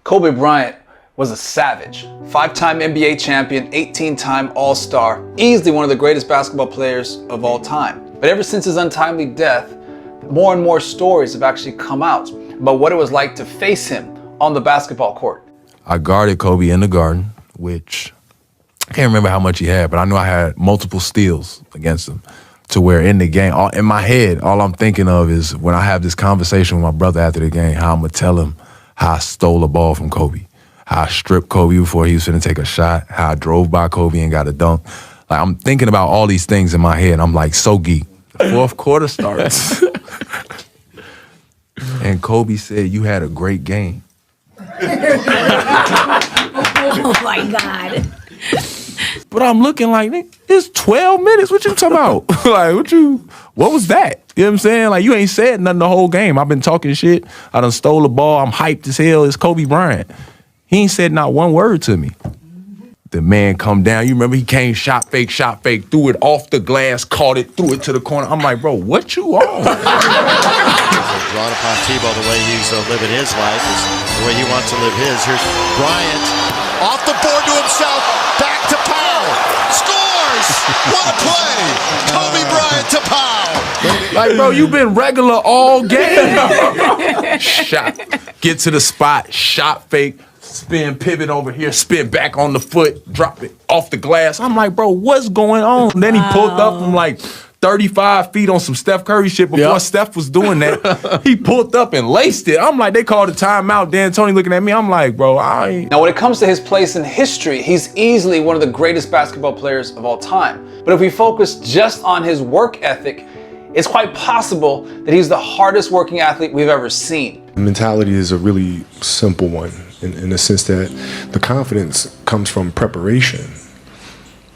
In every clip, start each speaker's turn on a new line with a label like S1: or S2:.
S1: Kobe Bryant was a savage. 5-time NBA champion, 18-time All-Star, easily one of the greatest basketball players of all time. But ever since his untimely death, more and more stories have actually come out about what it was like to face him on the basketball court.
S2: I guarded Kobe in the Garden, which I can't remember how much he had, but I know I had multiple steals against him, to where in the game, in my head, all I'm thinking of is when I have this conversation with my brother after the game, how I'm going to tell him how I stole a ball from Kobe, how I stripped Kobe before he was finna take a shot, how I drove by Kobe and got a dunk. Like, I'm thinking about all these things in my head. I'm like so geek. The fourth quarter starts. And Kobe said, "You had a great game."
S3: Oh my God.
S2: But I'm looking like, it's 12 minutes. What you talking about? Like, what was that? You know what I'm saying? Like, you ain't said nothing the whole game. I've been talking shit. I done stole the ball. I'm hyped as hell. It's Kobe Bryant. He ain't said not one word to me. The man come down. You remember he came shot fake, threw it off the glass, caught it, threw it to the corner. I'm like, bro, what you on?
S4: Brought upon Tebow the way he's living his life, is the way he wants to live his. Here's Bryant off the board to himself, back to Powell, scores! What a play! Kobe Bryant to Powell.
S2: Like, bro, you been regular all game. Shot, get to the spot, shot fake, spin, pivot over here, spin back on the foot, drop it off the glass. I'm like, bro, what's going on? And then he pulled up from like 35 feet on some Steph Curry shit before Steph was doing that. He pulled up and laced it. I'm like, they called a timeout. Dan Tony looking at me. I'm like, bro, I ain't.
S1: Now, when it comes to his place in history, he's easily one of the greatest basketball players of all time. But if we focus just on his work ethic, it's quite possible that he's the hardest working athlete we've ever seen.
S5: Mentality is a really simple one in the sense that the confidence comes from preparation.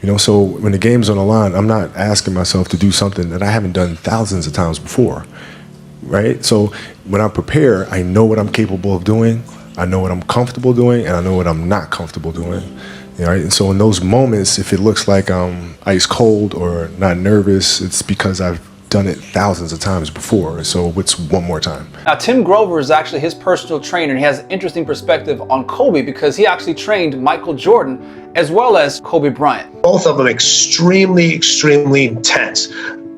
S5: You know, so when the game's on the line, I'm not asking myself to do something that I haven't done thousands of times before, right? So when I prepare, I know what I'm capable of doing, I know what I'm comfortable doing, and I know what I'm not comfortable doing. Right? And so in those moments, if it looks like I'm ice cold or not nervous, it's because I've done it thousands of times before. So what's one more time?
S1: Now, Tim Grover is actually his personal trainer, and he has an interesting perspective on Kobe because he actually trained Michael Jordan as well as Kobe Bryant.
S6: Both of them extremely, extremely intense.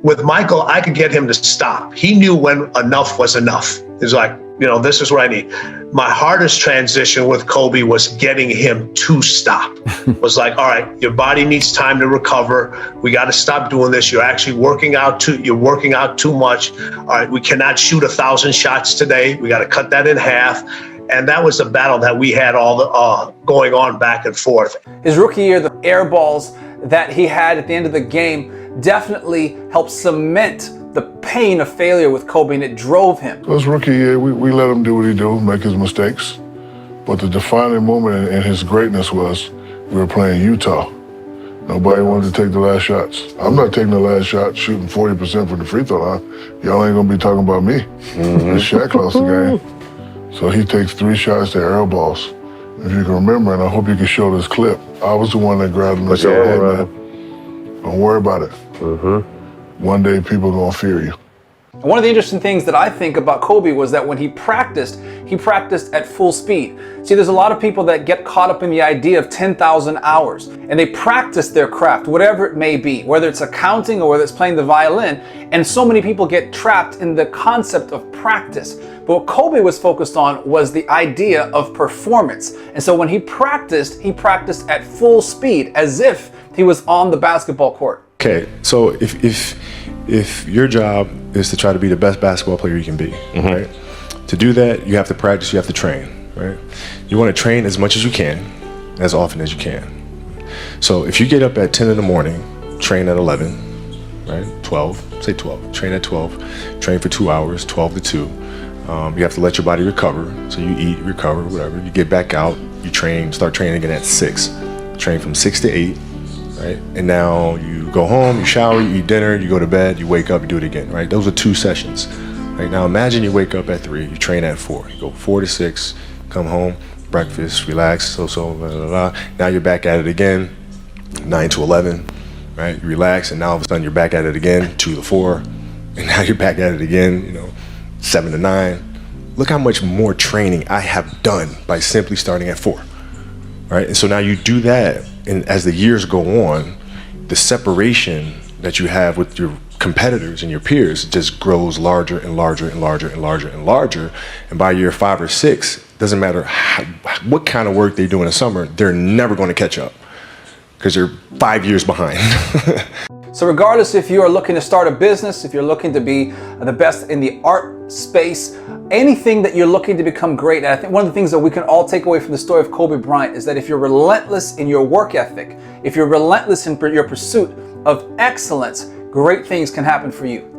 S6: With Michael, I could get him to stop. He knew when enough was enough. He's like, you know, this is what I need. My hardest transition with Kobe was getting him to stop. It was like, all right, your body needs time to recover. We got to stop doing this. You're actually working out you're working out too much. All right, we cannot shoot 1,000 shots today. We got to cut that in half. And that was the battle that we had all going on back and forth.
S1: His rookie year, the air balls that he had at the end of the game definitely helped cement the pain of failure with Kobe, and it drove him.
S7: His rookie year, we let him do what he do, make his mistakes. But the defining moment in his greatness was we were playing Utah. Nobody wanted to take the last shots. I'm not taking the last shot, shooting 40% from the free throw line. Y'all ain't gonna be talking about me. It's Shaq lost the game. So he takes 3 shots to air balls. If you can remember, and I hope you can show this clip, I was the one that grabbed him and said, hey man, don't worry about it. One day people gonna fear you.
S1: And one of the interesting things that I think about Kobe was that when he practiced at full speed. See, there's a lot of people that get caught up in the idea of 10,000 hours, and they practice their craft, whatever it may be, whether it's accounting or whether it's playing the violin, and so many people get trapped in the concept of practice. But what Kobe was focused on was the idea of performance. And so when he practiced at full speed, as if he was on the basketball court.
S5: Okay, so if your job is to try to be the best basketball player you can be, right? To do that, you have to practice, you have to train, right? You want to train as much as you can, as often as you can. So if you get up at 10 in the morning, train at 11, right? 12, say 12, train at 12, train for 2 hours, 12 to 2. You have to let your body recover. So you eat, recover, whatever. You get back out, you train, start training again at 6. Train from 6 to 8, right? And now you go home, you shower, you eat dinner, you go to bed, you wake up, you do it again, right? Those are 2 sessions. Right? Now imagine you wake up at 3, you train at 4. You go 4 to 6, come home, breakfast, relax, blah, blah, blah. Now you're back at it again, 9 to 11, right? You relax, and now all of a sudden you're back at it again, 2 to 4, and now you're back at it again, 7 to 9, look how much more training I have done by simply starting at 4. Right? And so now you do that, and as the years go on, the separation that you have with your competitors and your peers just grows larger and larger and larger and larger and larger. And by year 5 or 6, doesn't matter what kind of work they do in the summer, they're never going to catch up because they're 5 years behind.
S1: So regardless if you are looking to start a business, if you're looking to be the best in the art space, anything that you're looking to become great at, I think one of the things that we can all take away from the story of Kobe Bryant is that if you're relentless in your work ethic, if you're relentless in your pursuit of excellence, great things can happen for you.